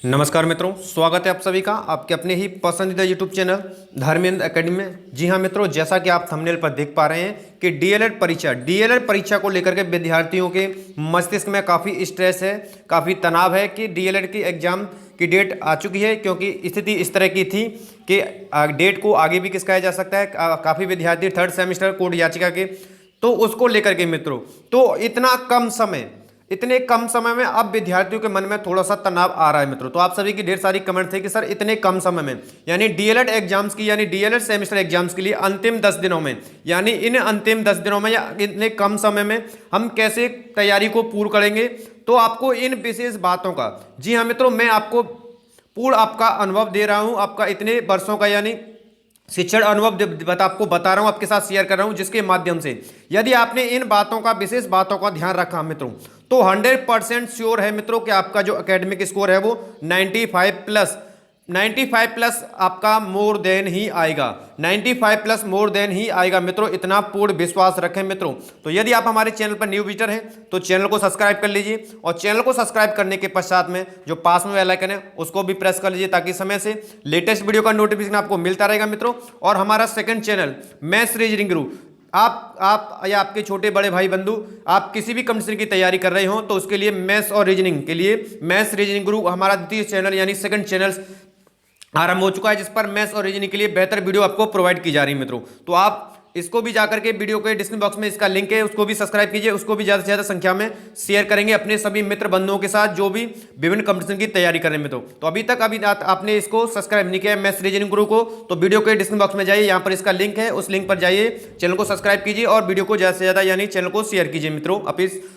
नमस्कार मित्रों, स्वागत है आप सभी का आपके अपने ही पसंदीदा यूट्यूब चैनल धर्मेंद्र एकेडमी में। जी हाँ मित्रों, जैसा कि आप थंबनेल पर देख पा रहे हैं कि डीएलएड परीक्षा को लेकर के विद्यार्थियों के मस्तिष्क में काफ़ी स्ट्रेस है, काफ़ी तनाव है कि डीएलएड की एग्जाम की डेट आ चुकी है। क्योंकि स्थिति इस तरह की थी कि डेट को आगे भी खिसकाया जा सकता है। काफ़ी विद्यार्थी थर्ड सेमेस्टर कोर्ट याचिका के, तो उसको लेकर के मित्रों, तो इतने कम समय में अब विद्यार्थियों के मन में थोड़ा सा तनाव आ रहा है मित्रों। तो आप सभी की ढेर सारी कमेंट थे कि सर इतने कम समय में, यानी डीएलएड एग्जाम्स की, यानी डीएलएड सेमेस्टर एग्जाम्स के लिए अंतिम 10 दिनों में, यानी इन अंतिम 10 दिनों में या इतने कम समय में हम कैसे तैयारी को पूर्ण करेंगे। तो आपको इन विशेष बातों का, जी हाँ मित्रों, मैं आपको पूर्ण आपका अनुभव दे रहा हूँ, आपका इतने वर्षों का यानी शिक्षण अनुभव आपको बता रहा हूं, आपके साथ शेयर कर रहा हूं, जिसके माध्यम से यदि आपने इन बातों का, विशेष बातों का ध्यान रखा मित्रों, तो 100% श्योर है मित्रों कि आपका जो एकेडमिक स्कोर है वो 95 प्लस आपका मोर देन ही आएगा। 95 प्लस मोर देन ही आएगा मित्रों, इतना पूर्ण विश्वास रखें मित्रों। तो यदि आप हमारे चैनल पर न्यू विजिटर हैं तो चैनल को सब्सक्राइब कर लीजिए, और चैनल को सब्सक्राइब करने के पश्चात में जो पास में बेल आइकन है उसको भी प्रेस कर लीजिए, ताकि समय से लेटेस्ट वीडियो का नोटिफिकेशन आपको मिलता रहेगा मित्रों। और हमारा सेकंड चैनल मैथ्स रीजनिंग गुरु, आप या आपके छोटे बड़े भाई बंधु, आप किसी भी कंपटीशन की तैयारी कर रहे हो तो उसके लिए मैथ्स और रीजनिंग के लिए मैथ्स रीजनिंग गुरु हमारा द्वितीय चैनल यानी सेकंड चैनल आरंभ हो चुका है, जिस पर मैथ्स और रीजनिंग के लिए बेहतर वीडियो आपको प्रोवाइड की जा रही है मित्रों। तो आप इसको भी जाकर के वीडियो के डिस्क्रिप्शन बॉक्स में इसका लिंक है, उसको भी सब्सक्राइब कीजिए, उसको भी ज़्यादा से ज़्यादा संख्या में शेयर करेंगे अपने सभी मित्र बंधुओं के साथ जो भी विभिन्न कंपटीशन की तैयारी कर रहे हैं मित्रों। तो अभी तक आपने इसको सब्सक्राइब नहीं किया है मैथ्स रीजनिंग गुरु को, तो वीडियो के डिस्क्रिप्शन बॉक्स में जाइए, यहाँ पर इसका लिंक है, उस लिंक पर जाइए, चैनल को सब्सक्राइब कीजिए और वीडियो को ज़्यादा से ज़्यादा यानी चैनल को शेयर कीजिए मित्रों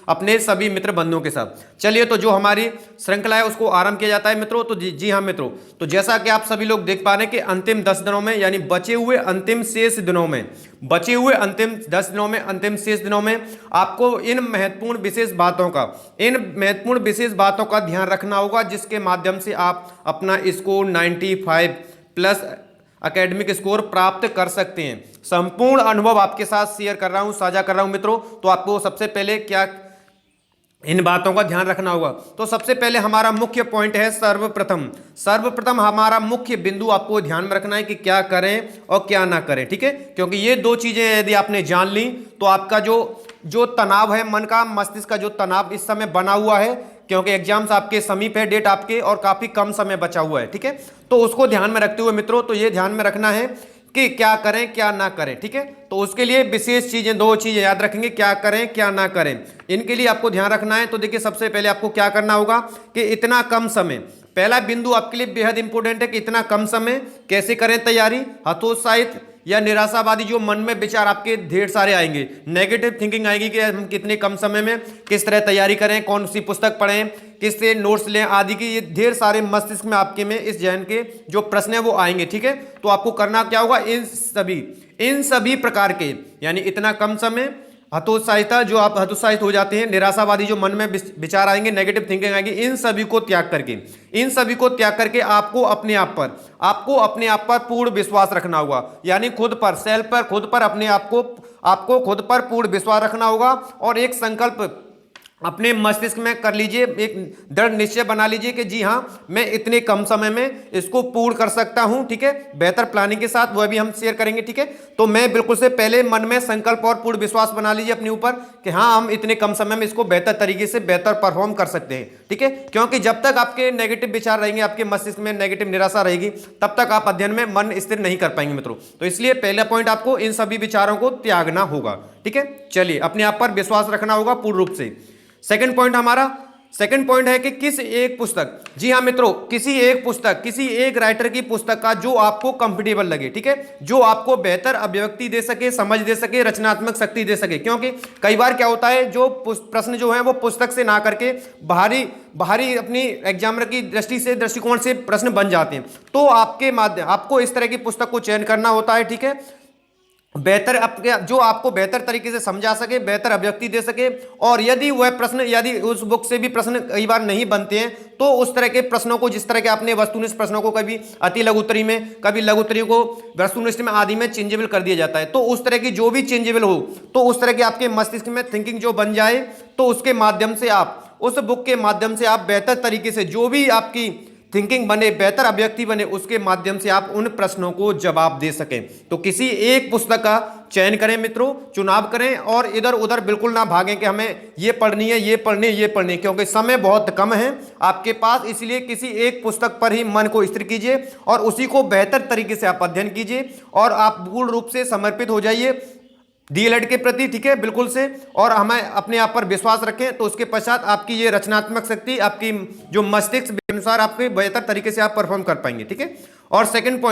अपने सभी मित्र बंधुओं के साथ। चलिए, तो जो हमारी श्रृंखला है उसको आरंभ किया जाता है मित्रों। तो जी हाँ मित्रों, तो जैसा कि आप सभी लोग देख पा रहे हैं कि अंतिम 10 दिनों में, यानी बचे हुए अंतिम शेष दिनों में, अंतिम शेष दिनों में आपको इन महत्वपूर्ण विशेष बातों का ध्यान रखना होगा, जिसके माध्यम से आप अपना स्कोर 95 प्लस एकेडमिक स्कोर प्राप्त कर सकते हैं। संपूर्ण अनुभव आपके साथ शेयर कर रहा हूं, साझा कर रहा हूं मित्रों। तो आपको सबसे पहले क्या इन बातों का ध्यान रखना होगा। तो सबसे पहले हमारा मुख्य पॉइंट है सर्वप्रथम हमारा मुख्य बिंदु आपको ध्यान में रखना है कि क्या करें और क्या ना करें, ठीक है। क्योंकि ये दो चीजें यदि आपने जान ली तो आपका जो तनाव है, मन का, मस्तिष्क का जो तनाव इस समय बना हुआ है, क्योंकि एग्जाम्स आपके समीप है, डेट आपके, और काफी कम समय बचा हुआ है, ठीक है। तो उसको ध्यान में रखते हुए मित्रों, तो ये ध्यान में रखना है कि क्या करें क्या ना करें, ठीक है। तो उसके लिए विशेष चीजें, दो चीजें याद रखेंगे, क्या करें क्या ना करें, इनके लिए आपको ध्यान रखना है। तो देखिए, सबसे पहले आपको क्या करना होगा कि इतना कम समय, पहला बिंदु आपके लिए बेहद इंपॉर्टेंट है कि इतना कम समय कैसे करें तैयारी। हतोत्साहित या निराशावादी जो मन में विचार आपके ढेर सारे आएंगे, नेगेटिव थिंकिंग आएगी कि हम कितने कम समय में किस तरह तैयारी करें, कौन सी पुस्तक पढ़ें, किस से नोट्स लें आदि की, ये ढेर सारे मस्तिष्क में आपके में इस जहन के जो प्रश्न है वो आएंगे, ठीक है। तो आपको करना क्या होगा, इन सभी प्रकार के, यानी इतना कम समय, हतोत्साहिता, जो आप हतोत्साहित हो जाते हैं, निराशावादी जो मन में विचार आएंगे, नेगेटिव थिंकिंग आएगी, इन सभी को त्याग करके आपको अपने आप पर पूर्ण विश्वास रखना होगा। यानी खुद पर आपको खुद पर पूर्ण विश्वास रखना होगा, और एक संकल्प अपने मस्तिष्क में कर लीजिए, एक दृढ़ निश्चय बना लीजिए कि जी हाँ, मैं इतने कम समय में इसको पूर्ण कर सकता हूं, ठीक है। बेहतर प्लानिंग के साथ, वह भी हम शेयर करेंगे, ठीक है। तो मैं बिल्कुल से पहले मन में संकल्प और पूर्ण विश्वास बना लीजिए अपने ऊपर कि हाँ, हम इतने कम समय में इसको बेहतर तरीके से बेहतर परफॉर्म कर सकते हैं, ठीक है। क्योंकि जब तक आपके नेगेटिव विचार रहेंगे, आपके मस्तिष्क में नेगेटिव निराशा रहेगी, तब तक आप अध्ययन में मन स्थिर नहीं कर पाएंगे मित्रों। तो इसलिए पहला पॉइंट, आपको इन सभी विचारों को त्यागना होगा, ठीक है। चलिए, अपने आप पर विश्वास रखना होगा पूर्ण रूप से। सेकंड पॉइंट है कि किस एक पुस्तक, जी हाँ मित्रों, किसी एक राइटर की पुस्तक का जो आपको कंफर्टेबल लगे, ठीक है, जो आपको बेहतर अभिव्यक्ति दे सके, समझ दे सके, रचनात्मक शक्ति दे सके। क्योंकि कई बार क्या होता है, जो प्रश्न जो है वो पुस्तक से ना करके बाहरी अपनी एग्जामिनर की दृष्टिकोण से प्रश्न बन जाते हैं। तो आपको इस तरह की पुस्तक को चयन करना होता है, ठीक है, जो आपको बेहतर तरीके से समझा सके, बेहतर अभिव्यक्ति दे सके। और यदि उस बुक से भी प्रश्न कई बार नहीं बनते हैं, तो उस तरह के प्रश्नों को, जिस तरह के आपने वस्तुनिष्ठ प्रश्नों को कभी अति लघुत्तरी में, कभी लघुत्तरी को वस्तुनिष्ठ में, आदि में चेंजेबल कर दिया जाता है। तो उस तरह की जो भी चेंजेबल हो, तो उस तरह के आपके मस्तिष्क में थिंकिंग जो बन जाए, तो उसके माध्यम से आप, उस बुक के माध्यम से आप बेहतर तरीके से जो भी आपकी थिंकिंग बने, बेहतर अभिव्यक्ति बने, उसके माध्यम से आप उन प्रश्नों को जवाब दे सकें। तो किसी एक पुस्तक का चयन करें मित्रों, चुनाव करें और इधर उधर बिल्कुल ना भागें कि हमें ये पढ़नी है, ये पढ़नी है, ये पढ़नी है, क्योंकि समय बहुत कम है आपके पास। इसलिए किसी एक पुस्तक पर ही मन को स्थिर कीजिए और उसी को बेहतर तरीके से आप अध्ययन कीजिए और आप पूर्ण रूप से समर्पित हो जाइए डीएलएड के प्रति, ठीक है, बिल्कुल से। और हमें अपने आप पर विश्वास रखें, तो उसके पश्चात आपकी ये रचनात्मक शक्ति, आपकी जो मस्तिष्क के अनुसार आपके बेहतर तरीके से आप परफॉर्म कर पाएंगे, ठीक है। और सेकंड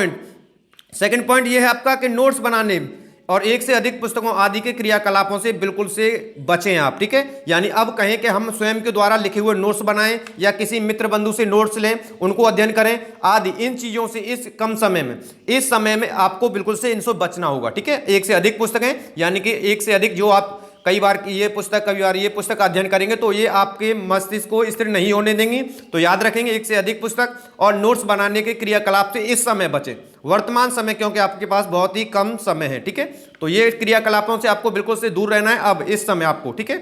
पॉइंट ये है आपका कि नोट्स बनाने और एक से अधिक पुस्तकों आदि के क्रियाकलापों से बिल्कुल से बचें आप, ठीक है। यानी अब कहें कि हम स्वयं के द्वारा लिखे हुए नोट्स बनाएं या किसी मित्र बंधु से नोट्स लें, उनको अध्ययन करें आदि, इन चीज़ों से इस कम समय में, इस समय में आपको बिल्कुल से इनसे बचना होगा, ठीक है। एक से अधिक पुस्तकें, यानी कि एक से अधिक जो आप कई बार ये पुस्तक, कई बार ये पुस्तक अध्ययन करेंगे तो ये आपके मस्तिष्क को स्थिर नहीं होने देंगी। तो याद रखेंगे एक से अधिक पुस्तक और नोट्स बनाने के क्रियाकलाप से इस समय बचें, वर्तमान समय, क्योंकि आपके पास बहुत ही कम समय है, ठीक है। तो ये क्रियाकलापों से आपको बिल्कुल से दूर रहना है अब इस समय आपको, ठीक है।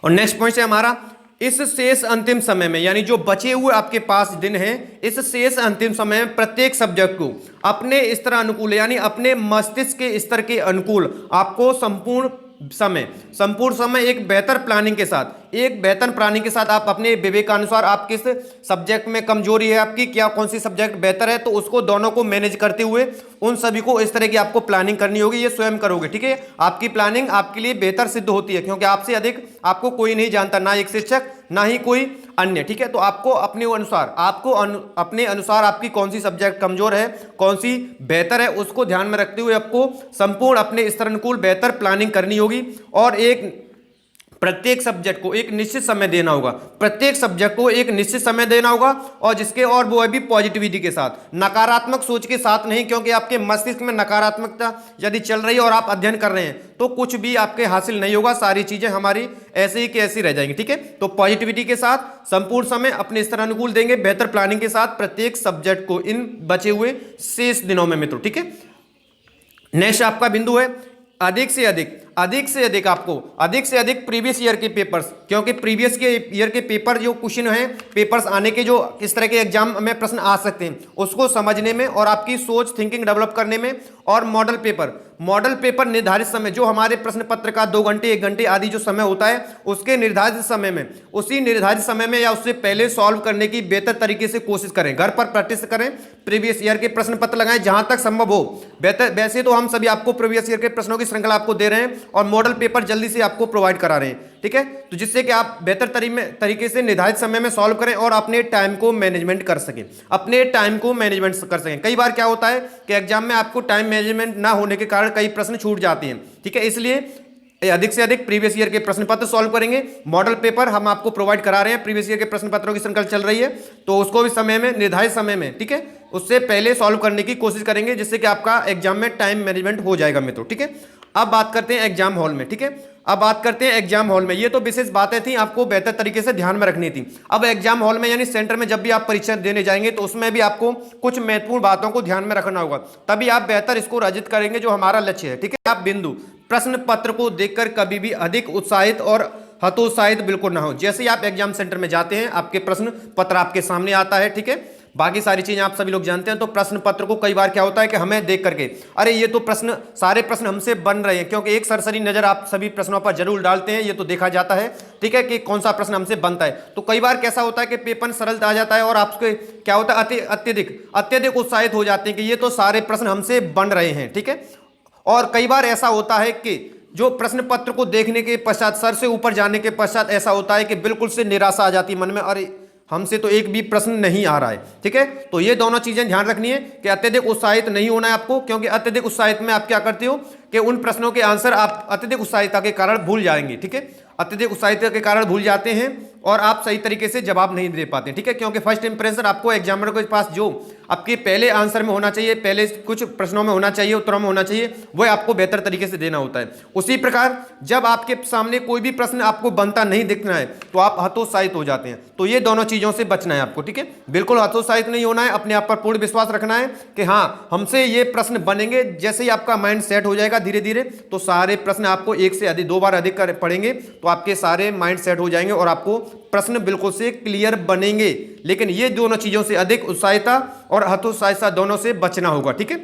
और नेक्स्ट पॉइंट है हमारा, इस शेष अंतिम समय में, यानी जो बचे हुए आपके पास दिन हैं, इस शेष अंतिम समय में प्रत्येक सब्जेक्ट को अपने स्तर अनुकूल, यानी अपने मस्तिष्क के स्तर के अनुकूल आपको संपूर्ण समय एक बेहतर प्लानिंग के साथ आप अपने विवेकानुसार आप किस सब्जेक्ट में कमजोरी है आपकी, क्या कौन सी सब्जेक्ट बेहतर है, तो उसको दोनों को मैनेज करते हुए उन सभी को इस तरह की आपको प्लानिंग करनी होगी। ये स्वयं करोगे, ठीक है। आपकी प्लानिंग आपके लिए बेहतर सिद्ध होती है, क्योंकि आपसे अधिक आपको कोई नहीं जानता, ना एक शिक्षक ना ही कोई अन्य, ठीक है। तो आपको अपने अनुसार आपकी कौन सी सब्जेक्ट कमजोर है, कौन सी बेहतर है, उसको ध्यान में रखते हुए आपको संपूर्ण अपने स्तर अनुकूल बेहतर प्लानिंग करनी होगी और प्रत्येक सब्जेक्ट को एक निश्चित समय देना होगा, और जिसके और वो है भी पॉजिटिविटी के साथ, नकारात्मक सोच के साथ नहीं, क्योंकि आपके मस्तिष्क में नकारात्मकता यदि चल रही है और आप अध्ययन कर रहे हैं तो कुछ भी आपके हासिल नहीं होगा, सारी चीजें हमारी ऐसे ही की ऐसी रह जाएंगी, ठीक है। तो पॉजिटिविटी के साथ संपूर्ण समय अपने स्तर अनुकूल देंगे, बेहतर प्लानिंग के साथ प्रत्येक सब्जेक्ट को इन बचे हुए शेष दिनों में मित्रों, ठीक है। नेक्स्ट आपका बिंदु है अधिक से अधिक प्रीवियस ईयर के पेपर्स, क्योंकि प्रीवियस के ईयर के पेपर जो क्वेश्चन हैं, पेपर्स आने के जो इस तरह के एग्जाम में प्रश्न आ सकते हैं, उसको समझने में और आपकी सोच थिंकिंग डेवलप करने में। और मॉडल पेपर निर्धारित समय, जो हमारे प्रश्न पत्र का 2 घंटे 1 घंटे आदि जो समय होता है, उसके निर्धारित समय में, उसी निर्धारित समय में या उससे पहले सॉल्व करने की बेहतर तरीके से कोशिश करें, घर पर प्रैक्टिस करें, प्रीवियस ईयर के प्रश्न पत्र लगाएं जहां तक संभव हो। बेहतर, वैसे तो हम सभी आपको प्रीवियस ईयर के प्रश्नों की श्रृंखला आपको दे रहे हैं और मॉडल पेपर जल्दी से आपको प्रोवाइड करा रहे हैं, ठीक है। तो जिससे कि आप बेहतर तरीके से निर्धारित समय में सॉल्व करें और अपने टाइम को मैनेजमेंट कर सकें, कई बार क्या होता है कि एग्जाम में आपको टाइम मैनेजमेंट ना होने के कारण कई प्रश्न छूट जाते हैं, ठीक है। इसलिए अधिक से अधिक प्रीवियस ईयर के प्रश्न पत्र सॉल्व करेंगे। मॉडल पेपर हम आपको प्रोवाइड करा रहे हैं, प्रीवियस ईयर के प्रश्न पत्रों की श्रृंखला चल रही है, तो उसको भी निर्धारित समय में, ठीक है, उससे पहले सॉल्व करने की कोशिश करेंगे, जिससे कि आपका एग्जाम में टाइम मैनेजमेंट हो जाएगा मित्रों, ठीक है। अब बात करते हैं एग्जाम हॉल में, ठीक है। ये तो विशेष बातें थी, आपको बेहतर तरीके से ध्यान में रखनी थी। अब एग्जाम हॉल में यानी सेंटर में जब भी आप परीक्षा देने जाएंगे तो उसमें भी आपको कुछ महत्वपूर्ण बातों को ध्यान में रखना होगा, तभी आप बेहतर स्कोर अर्जित करेंगे, जो हमारा लक्ष्य है, ठीक है। आप बिंदु प्रश्न पत्र को देखकर कभी भी अधिक उत्साहित और हतोत्साहित बिल्कुल ना हो। जैसे ही आप एग्जाम सेंटर में जाते हैं, आपके प्रश्न पत्र आपके सामने आता है, ठीक है, बाकी सारी चीजें आप सभी लोग जानते हैं। तो प्रश्न पत्र को कई बार क्या होता है कि हमें देख करके अरे ये तो सारे प्रश्न हमसे बन रहे हैं, क्योंकि एक सरसरी नजर आप सभी प्रश्नों पर जरूर डालते हैं, ये तो देखा जाता है, ठीक है, कि कौन सा प्रश्न हमसे बनता है। तो कई बार कैसा होता है कि पेपर सरल आ जाता है और आपके क्या होता है अत्यधिक उत्साहित हो जाते हैं कि ये तो सारे प्रश्न हमसे बन रहे हैं, ठीक है। और कई बार ऐसा होता है कि जो प्रश्न पत्र को देखने के पश्चात, सर से ऊपर जाने के पश्चात ऐसा होता है कि बिल्कुल से निराशा आ जाती है मन में, अरे हमसे तो एक भी प्रश्न नहीं आ रहा है, ठीक है। तो ये दोनों चीजें ध्यान रखनी है कि अत्यधिक उत्साहित नहीं होना है आपको, क्योंकि अत्यधिक उत्साहित में आप क्या करते हो कि उन प्रश्नों के आंसर आप अत्यधिक उत्साहिता के कारण भूल जाएंगे, ठीक है, अत्यधिक उत्साहिता के कारण भूल जाते हैं और आप सही तरीके से जवाब नहीं दे पाते, ठीक है। क्योंकि फर्स्ट इंप्रेशन आपको एग्जामिनर के पास जो आपके पहले आंसर में होना चाहिए, पहले कुछ प्रश्नों में होना चाहिए, उत्तरों में होना चाहिए, वह आपको बेहतर तरीके से देना होता है। उसी प्रकार जब आपके सामने कोई भी प्रश्न आपको बनता नहीं दिखना है तो आप हतोत्साहित हो जाते हैं। तो ये दोनों चीजों से बचना है आपको, ठीक है, बिल्कुल हतोत्साहित नहीं होना है, अपने आप पर पूर्ण विश्वास रखना है कि हाँ हमसे ये प्रश्न बनेंगे। जैसे ही आपका माइंड सेट हो जाएगा धीरे धीरे, तो सारे प्रश्न आपको एक से अधिक 2 बार अधिक पढ़ेंगे तो आपके सारे माइंड सेट हो जाएंगे और आपको प्रश्न बिल्कुल से क्लियर बनेंगे। लेकिन ये दोनों चीज़ों से अधिक उत्साहिता और हतोत्साहिता दोनों से बचना होगा, ठीक है,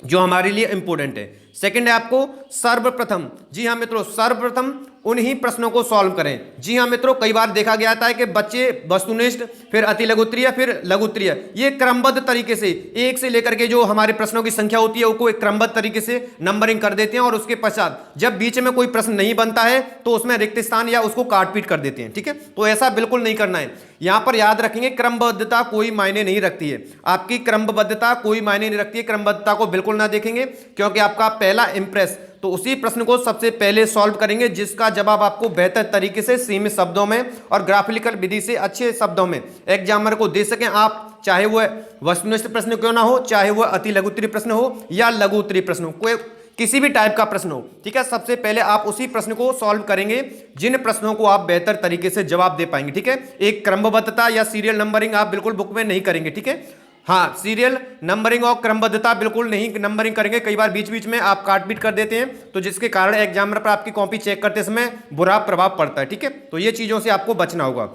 जो हमारे लिए इंपॉर्टेंट है। सेकंड है आपको सर्वप्रथम, जी हाँ मित्रों, सर्वप्रथम उन्हीं प्रश्नों को सॉल्व करें। जी हाँ मित्रों, कई बार देखा गया था कि बच्चे वस्तुनिष्ठ, फिर अति लघुत्तरीय, फिर लघुत्तरीय, ये क्रमबद्ध तरीके से एक से लेकर के जो हमारे प्रश्नों की संख्या होती है उसको एक क्रमबद्ध तरीके से नंबरिंग कर देते हैं और उसके पश्चात जब बीच में कोई प्रश्न नहीं बनता है तो उसमें रिक्त स्थान या उसको काट पीट कर देते हैं, ठीक है। तो ऐसा बिल्कुल नहीं करना है। यहां पर याद रखेंगे क्रमबद्धता कोई मायने नहीं रखती है, आपकी क्रमबद्धता कोई मायने नहीं रखती है। क्रमबद्धता को बिल्कुल ना देखेंगे क्योंकि आपका पहला इंप्रेस, तो उसी प्रश्न को सबसे पहले सॉल्व करेंगे जिसका जवाब आपको बेहतर तरीके से सीमित शब्दों में और ग्राफिकल विधि से अच्छे शब्दों में एग्जामिनर को दे सकें आप, चाहे वह वस्तुनिष्ठ प्रश्न क्यों ना हो, चाहे वह अति लघुत्तरीय प्रश्न हो या लघु उत्तरीय प्रश्न हो, कोई किसी भी टाइप का प्रश्न हो, ठीक है। सबसे पहले आप उसी प्रश्न को सॉल्व करेंगे जिन प्रश्नों को आप बेहतर तरीके से जवाब दे पाएंगे, ठीक है। एक क्रमबद्धता या सीरियल नंबरिंग आप बिल्कुल बुक में नहीं करेंगे, ठीक है। हाँ, सीरियल नंबरिंग और क्रमबद्धता बिल्कुल नहीं नंबरिंग करेंगे। कई बार बीच बीच में आप काट पीट कर देते हैं तो जिसके कारण एग्जामिनर पर आपकी कॉपी चेक करते समय बुरा प्रभाव पड़ता है, ठीक है। तो ये चीज़ों से आपको बचना होगा।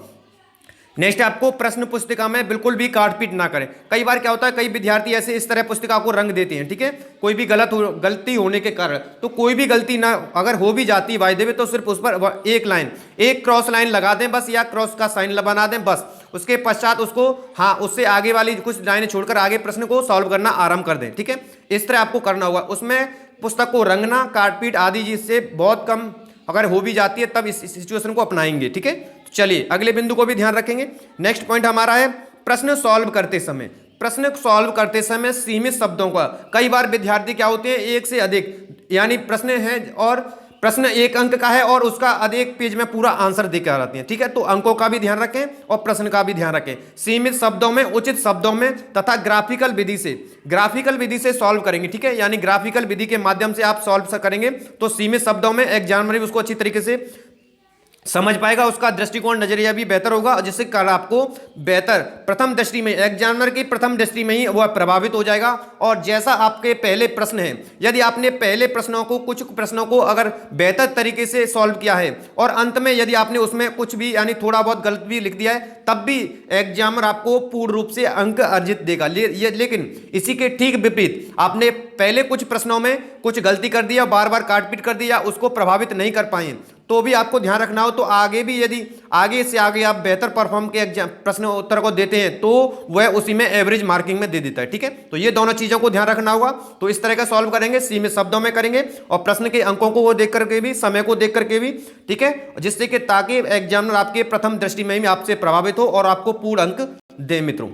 नेक्स्ट आपको प्रश्न पुस्तिका में बिल्कुल भी काटपीट ना करें। कई बार क्या होता है, कई विद्यार्थी ऐसे इस तरह पुस्तिका को रंग देते हैं, ठीक है, कोई भी गलती होने के कारण। तो कोई भी गलती ना अगर हो भी जाती है वाय देवे तो सिर्फ उस पर एक लाइन, एक क्रॉस लाइन लगा दें बस, या क्रॉस का साइन बना दें बस। उसके पश्चात उसको, हाँ, उससे आगे वाली कुछ लाइनें छोड़कर आगे प्रश्न को सॉल्व करना आरंभ कर दें, ठीक है। इस तरह आपको करना होगा। उसमें पुस्तक को रंगना, काटपीट आदि जिससे बहुत कम अगर हो भी जाती है तब इस सिचुएशन को अपनाएंगे, ठीक है। चलिए अगले बिंदु को भी ध्यान रखेंगे। नेक्स्ट पॉइंट हमारा है प्रश्न सॉल्व करते समय। प्रश्न सॉल्व करते समय सीमित शब्दों का, कई बार विद्यार्थी क्या होते हैं एक से अधिक, यानी प्रश्न है और प्रश्न एक अंक का है और उसका अधिक पेज में पूरा आंसर देकर आते हैं, ठीक है। तो अंकों का भी ध्यान रखें और प्रश्न का भी ध्यान रखें। सीमित शब्दों में, उचित शब्दों में तथा ग्राफिकल विधि से सॉल्व करेंगे, ठीक है। यानी ग्राफिकल विधि के माध्यम से आप सॉल्व करेंगे तो सीमित शब्दों में एग्जामिनर भी उसको अच्छी तरीके से समझ पाएगा, उसका दृष्टिकोण नजरिया भी बेहतर होगा, जिससे कारण आपको बेहतर प्रथम दृष्टि में, एग्जामिनर की प्रथम दृष्टि में ही वह प्रभावित हो जाएगा। और जैसा आपके पहले प्रश्न है, यदि आपने पहले प्रश्नों को, कुछ प्रश्नों को अगर बेहतर तरीके से सॉल्व किया है और अंत में यदि आपने उसमें कुछ भी यानी थोड़ा बहुत गलत भी लिख दिया है, तब भी एग्जामिनर आपको पूर्ण रूप से अंक अर्जित देगा। लेकिन इसी के ठीक विपरीत आपने पहले कुछ प्रश्नों में कुछ गलती कर दिया, बार बार काटपीट कर दिया, उसको प्रभावित नहीं कर पाए, तो भी आपको ध्यान रखना हो। तो आगे भी यदि आगे से आगे आप बेहतर परफॉर्म के एग्जाम प्रश्न उत्तर को देते हैं तो वह उसी में एवरेज मार्किंग में दे देता है, ठीक है। तो ये दोनों चीजों को ध्यान रखना होगा। तो इस तरह का सॉल्व करेंगे, सीमित शब्दों में करेंगे और प्रश्न के अंकों को वो देख करके भी, समय को देख करके भी, ठीक है, जिससे कि ताकि एग्जामिनर आपके प्रथम दृष्टि में ही आपसे प्रभावित हो और आपको पूर्ण अंक दे। मित्रों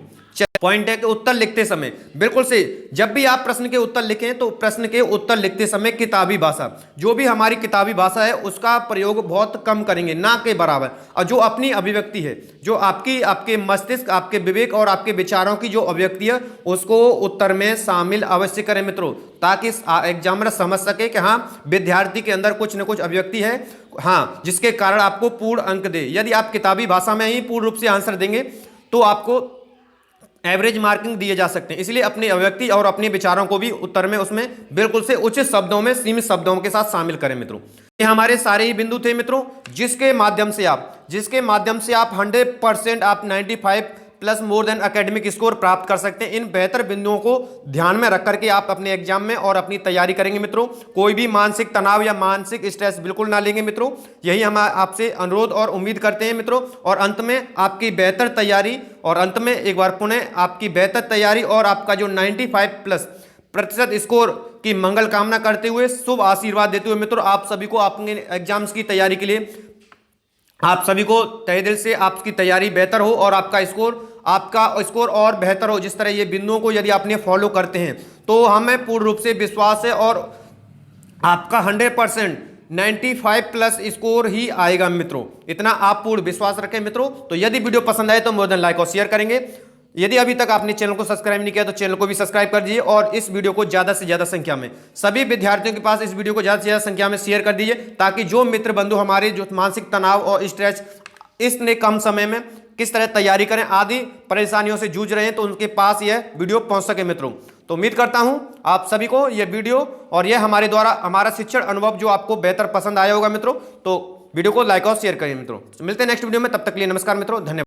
पॉइंट है कि उत्तर लिखते समय बिल्कुल से, जब भी आप प्रश्न के उत्तर लिखें तो प्रश्न के उत्तर लिखते समय किताबी भाषा, जो भी हमारी किताबी भाषा है उसका प्रयोग बहुत कम करेंगे, ना के बराबर। और जो अपनी अभिव्यक्ति है, जो आपके मस्तिष्क, आपके विवेक और आपके विचारों की जो अभिव्यक्ति है, उसको उत्तर में शामिल अवश्य करें मित्रों, ताकि एग्जामिनर समझ सके कि हाँ विद्यार्थी के अंदर कुछ न कुछ अभिव्यक्ति है, हाँ, जिसके कारण आपको पूर्ण अंक दे। यदि आप किताबी भाषा में ही पूर्ण रूप से आंसर देंगे तो आपको एवरेज मार्किंग दिए जा सकते हैं। इसलिए अपनी अभिव्यक्ति और अपने विचारों को भी उत्तर में उसमें बिल्कुल से उचित शब्दों में, सीमित शब्दों के साथ शामिल करें मित्रों। ये हमारे सारे ही बिंदु थे मित्रों, जिसके माध्यम से आप 100% आप 95 plus more than academic score प्राप्त कर सकते हैं। इन बेहतर बिंदुओं को ध्यान में रख करके आप अपने एग्जाम में और अपनी तैयारी करेंगे मित्रों। कोई भी मानसिक तनाव या मानसिक स्ट्रेस बिल्कुल ना लेंगे मित्रों, यही हम आपसे अनुरोध और उम्मीद करते हैं मित्रों। और अंत में आपकी बेहतर तैयारी, और अंत में एक बार पुनः आपकी बेहतर तैयारी और आपका जो 95% स्कोर की मंगल कामना करते हुए, शुभ आशीर्वाद देते हुए मित्रों, आप सभी को अपने एग्जाम्स की तैयारी के लिए, आप सभी को तहे दिल से आपकी तैयारी बेहतर हो और आपका स्कोर और बेहतर हो। जिस तरह ये बिंदुओं को यदि आपने फॉलो करते हैं तो हमें पूर्ण रूप से विश्वास है और आपका 100% 95 प्लस स्कोर ही आएगा मित्रों। इतना आप पूर्ण विश्वास रखें मित्रों। तो यदि वीडियो पसंद आए तो मोर देन लाइक और शेयर करेंगे। यदि अभी तक आपने चैनल को सब्सक्राइब नहीं किया तो चैनल को भी सब्सक्राइब कर दीजिए और इस वीडियो को ज्यादा से ज्यादा संख्या में, सभी विद्यार्थियों के पास इस वीडियो को ज्यादा से ज्यादा संख्या में शेयर कर दीजिए, ताकि जो मित्र बंधु हमारे जो मानसिक तनाव और स्ट्रेस इसने कम समय में किस तरह तैयारी करें आदि परेशानियों से जूझ रहे हैं तो उनके पास यह वीडियो पहुंच सके मित्रों। तो उम्मीद करता हूं आप सभी को यह वीडियो और यह हमारे द्वारा हमारा शिक्षण अनुभव जो आपको बेहतर पसंद आया होगा मित्रों। तो वीडियो को लाइक और शेयर करिए मित्रों। मिलते हैं नेक्स्ट वीडियो में, तब तक के लिए नमस्कार मित्रों, धन्यवाद।